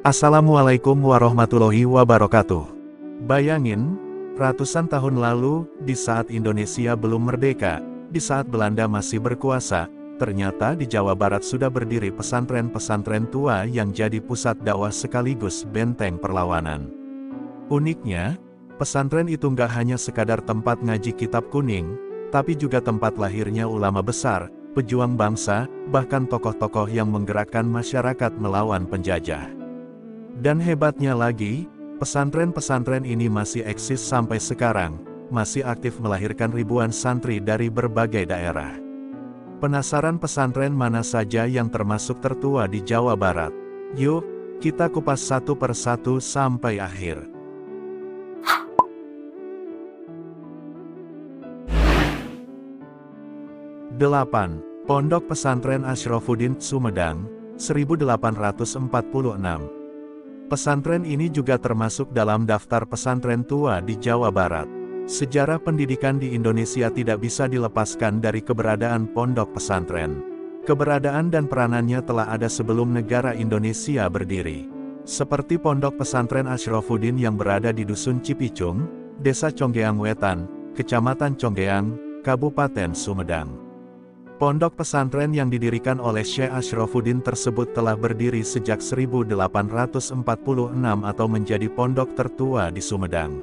Assalamualaikum warahmatullahi wabarakatuh. Bayangin, ratusan tahun lalu, di saat Indonesia belum merdeka, di saat Belanda masih berkuasa, ternyata di Jawa Barat sudah berdiri pesantren-pesantren tua yang jadi pusat dakwah sekaligus benteng perlawanan. Uniknya, pesantren itu nggak hanya sekadar tempat ngaji kitab kuning, tapi juga tempat lahirnya ulama besar, pejuang bangsa, bahkan tokoh-tokoh yang menggerakkan masyarakat melawan penjajah. Dan hebatnya lagi, pesantren-pesantren ini masih eksis sampai sekarang, masih aktif melahirkan ribuan santri dari berbagai daerah. Penasaran pesantren mana saja yang termasuk tertua di Jawa Barat? Yuk, kita kupas satu persatu sampai akhir. 8. Pondok Pesantren Asyrafuddin, Sumedang, 1846. Pesantren ini juga termasuk dalam daftar pesantren tua di Jawa Barat. Sejarah pendidikan di Indonesia tidak bisa dilepaskan dari keberadaan pondok pesantren. Keberadaan dan peranannya telah ada sebelum negara Indonesia berdiri. Seperti Pondok Pesantren Asyrafuddin yang berada di Dusun Cipicung, Desa Conggeang Wetan, Kecamatan Conggeang, Kabupaten Sumedang. Pondok pesantren yang didirikan oleh Syekh Asyrafuddin tersebut telah berdiri sejak 1846 atau menjadi pondok tertua di Sumedang.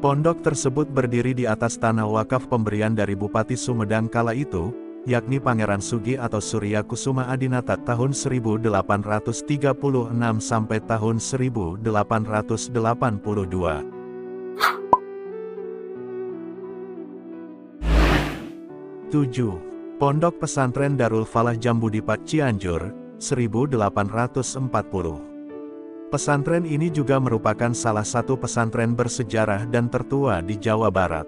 Pondok tersebut berdiri di atas tanah wakaf pemberian dari Bupati Sumedang kala itu, yakni Pangeran Sugi atau Surya Kusuma Adinata tahun 1836 sampai tahun 1882. 7. Pondok Pesantren Darul Falah Jambudipa, Cianjur, 1840. Pesantren ini juga merupakan salah satu pesantren bersejarah dan tertua di Jawa Barat.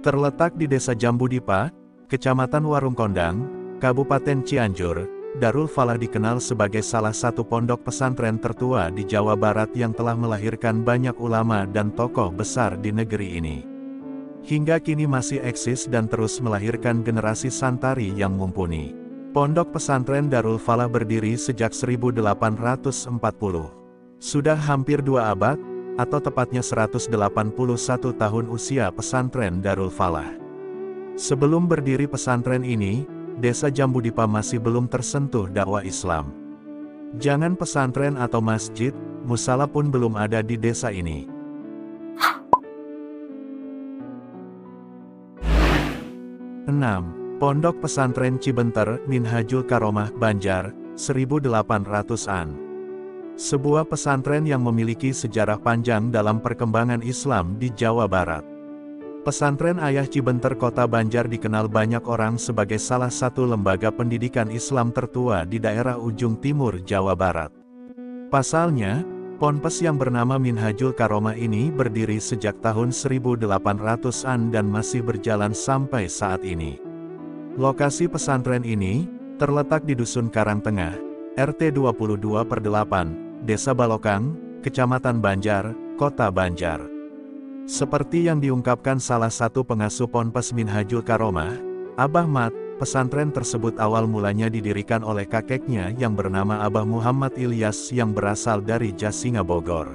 Terletak di Desa Jambudipa, Kecamatan Warung Kondang, Kabupaten Cianjur, Darul Falah dikenal sebagai salah satu pondok pesantren tertua di Jawa Barat yang telah melahirkan banyak ulama dan tokoh besar di negeri ini. Hingga kini masih eksis dan terus melahirkan generasi santri yang mumpuni. Pondok Pesantren Darul Falah berdiri sejak 1840. Sudah hampir 2 abad, atau tepatnya 181 tahun usia pesantren Darul Falah. Sebelum berdiri pesantren ini, Desa Jambudipa masih belum tersentuh dakwah Islam. Jangan pesantren atau masjid, musala pun belum ada di desa ini. 6. Pondok Pesantren Cibenter, Minhajul Karomah, Banjar, 1800-an. Sebuah pesantren yang memiliki sejarah panjang dalam perkembangan Islam di Jawa Barat. Pesantren Ayah Cibenter Kota Banjar dikenal banyak orang sebagai salah satu lembaga pendidikan Islam tertua di daerah ujung timur Jawa Barat. Pasalnya, ponpes yang bernama Minhajul Karomah ini berdiri sejak tahun 1800-an dan masih berjalan sampai saat ini. Lokasi pesantren ini, terletak di Dusun Karangtengah, RT 22/8, Desa Balokang, Kecamatan Banjar, Kota Banjar. Seperti yang diungkapkan salah satu pengasuh ponpes Minhajul Karomah, Abah Mat, pesantren tersebut awal mulanya didirikan oleh kakeknya yang bernama Abah Muhammad Ilyas yang berasal dari Jasinga, Bogor.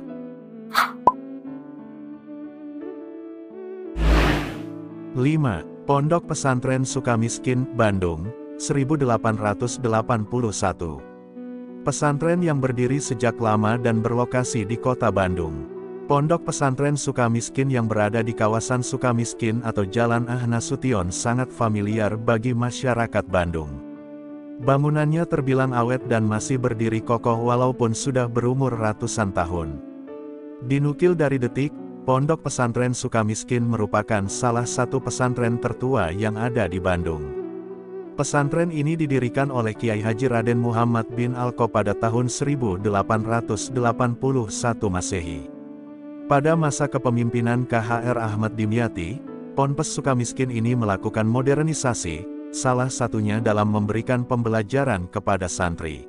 5. Pondok Pesantren Sukamiskin, Bandung, 1881. Pesantren yang berdiri sejak lama dan berlokasi di kota Bandung. Pondok Pesantren Sukamiskin yang berada di kawasan Sukamiskin atau Jalan Ah Nasution sangat familiar bagi masyarakat Bandung. Bangunannya terbilang awet dan masih berdiri kokoh walaupun sudah berumur ratusan tahun. Dinukil dari Detik, Pondok Pesantren Sukamiskin merupakan salah satu pesantren tertua yang ada di Bandung. Pesantren ini didirikan oleh Kiai Haji Raden Muhammad bin Alko pada tahun 1881 Masehi. Pada masa kepemimpinan KHR Ahmad Dimyati, Ponpes Sukamiskin ini melakukan modernisasi, salah satunya dalam memberikan pembelajaran kepada santri.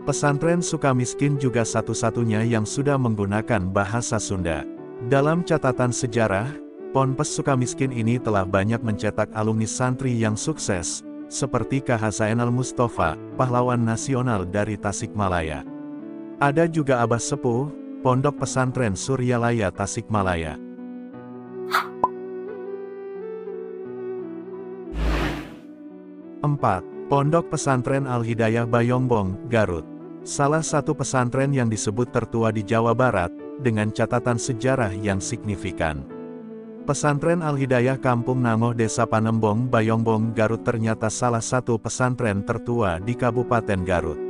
Pesantren Sukamiskin juga satu-satunya yang sudah menggunakan bahasa Sunda. Dalam catatan sejarah, Ponpes Sukamiskin ini telah banyak mencetak alumni santri yang sukses, seperti KH Zainal Mustafa, pahlawan nasional dari Tasikmalaya. Ada juga Abah Sepuh, Pondok Pesantren Suryalaya Tasikmalaya. 4. Pondok Pesantren Al-Hidayah Bayongbong, Garut. Salah satu pesantren yang disebut tertua di Jawa Barat, dengan catatan sejarah yang signifikan. Pesantren Al-Hidayah Kampung Nangoh Desa Panembong, Bayongbong, Garut ternyata salah satu pesantren tertua di Kabupaten Garut.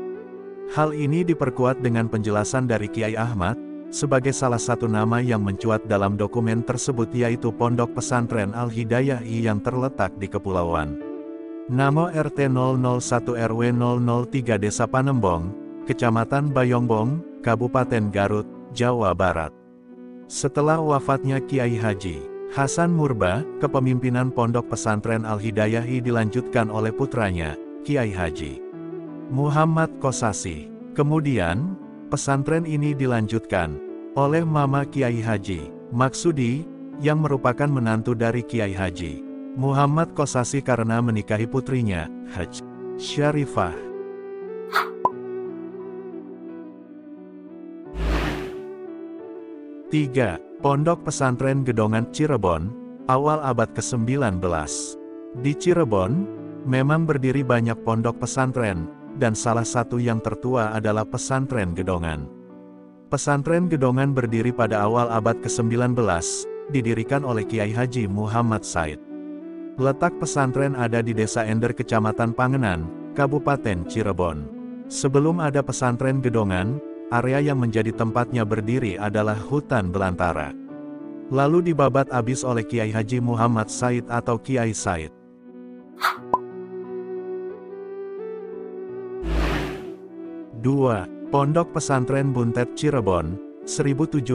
Hal ini diperkuat dengan penjelasan dari Kiai Ahmad, sebagai salah satu nama yang mencuat dalam dokumen tersebut yaitu Pondok Pesantren Al-Hidayah yang terletak di Kepulauan Nangoh RT 001 RW 003 Desa Panembong, Kecamatan Bayongbong, Kabupaten Garut, Jawa Barat. Setelah wafatnya Kiai Haji Hasan Murba, kepemimpinan Pondok Pesantren Al-Hidayah dilanjutkan oleh putranya, Kiai Haji Muhammad Kosasi. Kemudian, pesantren ini dilanjutkan oleh Mama Kiai Haji Maksudi, yang merupakan menantu dari Kiai Haji Muhammad Kosasi karena menikahi putrinya, Haj Syarifah. 3. Pondok Pesantren Gedongan Cirebon, awal abad ke-19. Di Cirebon, memang berdiri banyak pondok pesantren, dan salah satu yang tertua adalah Pesantren Gedongan. Pesantren Gedongan berdiri pada awal abad ke-19, didirikan oleh Kiai Haji Muhammad Said. Letak pesantren ada di Desa Ender Kecamatan Pangenan, Kabupaten Cirebon. Sebelum ada pesantren Gedongan, area yang menjadi tempatnya berdiri adalah hutan belantara. Lalu dibabat habis oleh Kiai Haji Muhammad Said atau Kiai Said. 2. Pondok Pesantren Buntet Cirebon, 1750.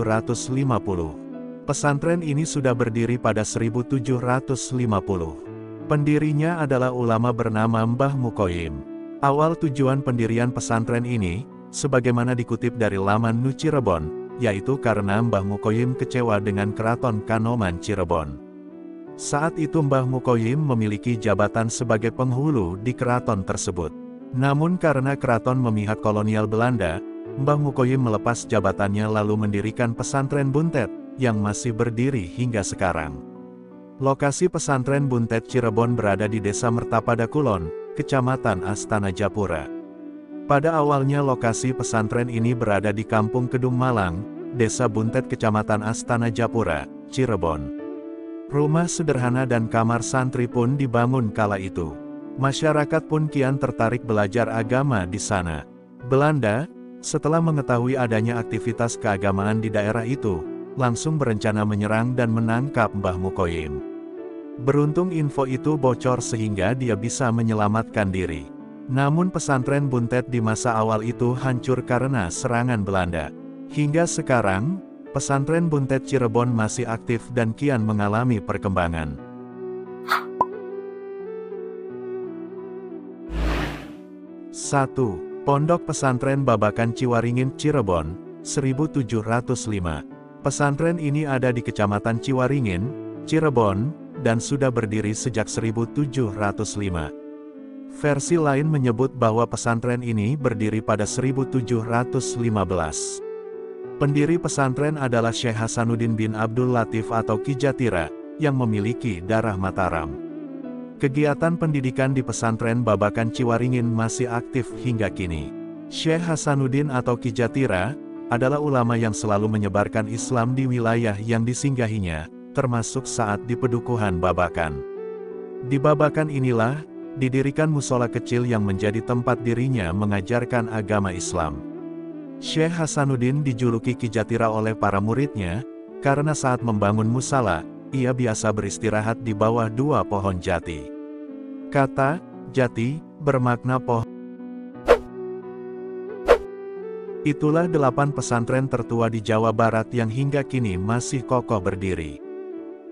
Pesantren ini sudah berdiri pada 1750. Pendirinya adalah ulama bernama Mbah Mukoyim. Awal tujuan pendirian pesantren ini, sebagaimana dikutip dari laman Nu Cirebon, yaitu karena Mbah Mukoyim kecewa dengan Keraton Kanoman Cirebon. Saat itu Mbah Mukoyim memiliki jabatan sebagai penghulu di keraton tersebut. Namun karena keraton memihak kolonial Belanda, Mbah Mukoyim melepas jabatannya lalu mendirikan pesantren Buntet, yang masih berdiri hingga sekarang. Lokasi pesantren Buntet Cirebon berada di Desa Mertapada Kulon, Kecamatan Astana Japura. Pada awalnya lokasi pesantren ini berada di Kampung Kedung Malang, Desa Buntet Kecamatan Astana Japura, Cirebon. Rumah sederhana dan kamar santri pun dibangun kala itu. Masyarakat pun kian tertarik belajar agama di sana. Belanda, setelah mengetahui adanya aktivitas keagamaan di daerah itu, langsung berencana menyerang dan menangkap Mbah Mukoyim. Beruntung info itu bocor sehingga dia bisa menyelamatkan diri. Namun pesantren Buntet di masa awal itu hancur karena serangan Belanda. Hingga sekarang, pesantren Buntet Cirebon masih aktif dan kian mengalami perkembangan. 1. Pondok Pesantren Babakan Ciwaringin Cirebon, 1705. Pesantren ini ada di Kecamatan Ciwaringin, Cirebon, dan sudah berdiri sejak 1705. Versi lain menyebut bahwa pesantren ini berdiri pada 1715. Pendiri pesantren adalah Syekh Hasanuddin bin Abdul Latif atau Ki Jatira, yang memiliki darah Mataram. Kegiatan pendidikan di pesantren Babakan Ciwaringin masih aktif hingga kini. Syekh Hasanuddin atau Ki Jatira adalah ulama yang selalu menyebarkan Islam di wilayah yang disinggahinya, termasuk saat di Pedukuhan Babakan. Di Babakan inilah didirikan musola kecil yang menjadi tempat dirinya mengajarkan agama Islam. Syekh Hasanuddin dijuluki Ki Jatira oleh para muridnya, karena saat membangun musala, ia biasa beristirahat di bawah dua pohon jati. Kata jati bermakna pohon. Itulah 8 pesantren tertua di Jawa Barat yang hingga kini masih kokoh berdiri.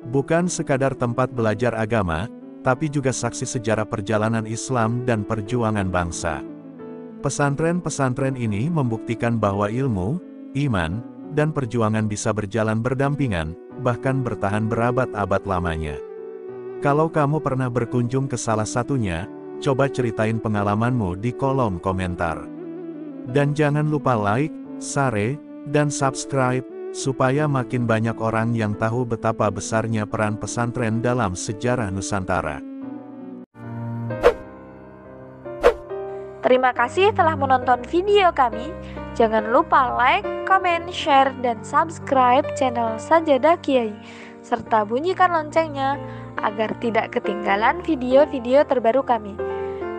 Bukan sekadar tempat belajar agama, tapi juga saksi sejarah perjalanan Islam dan perjuangan bangsa. Pesantren-pesantren ini membuktikan bahwa ilmu, iman, dan perjuangan bisa berjalan berdampingan, bahkan bertahan berabad-abad lamanya. Kalau kamu pernah berkunjung ke salah satunya, coba ceritain pengalamanmu di kolom komentar. Dan jangan lupa like, share, dan subscribe, supaya makin banyak orang yang tahu betapa besarnya peran pesantren dalam sejarah Nusantara. Terima kasih telah menonton video kami. Jangan lupa like, comment, share, dan subscribe channel Sajadah Kiai, serta bunyikan loncengnya agar tidak ketinggalan video-video terbaru kami.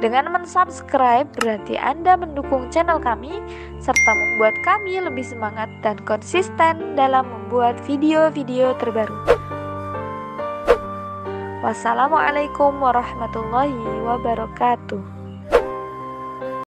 Dengan mensubscribe berarti Anda mendukung channel kami, serta membuat kami lebih semangat dan konsisten dalam membuat video-video terbaru. Wassalamualaikum warahmatullahi wabarakatuh.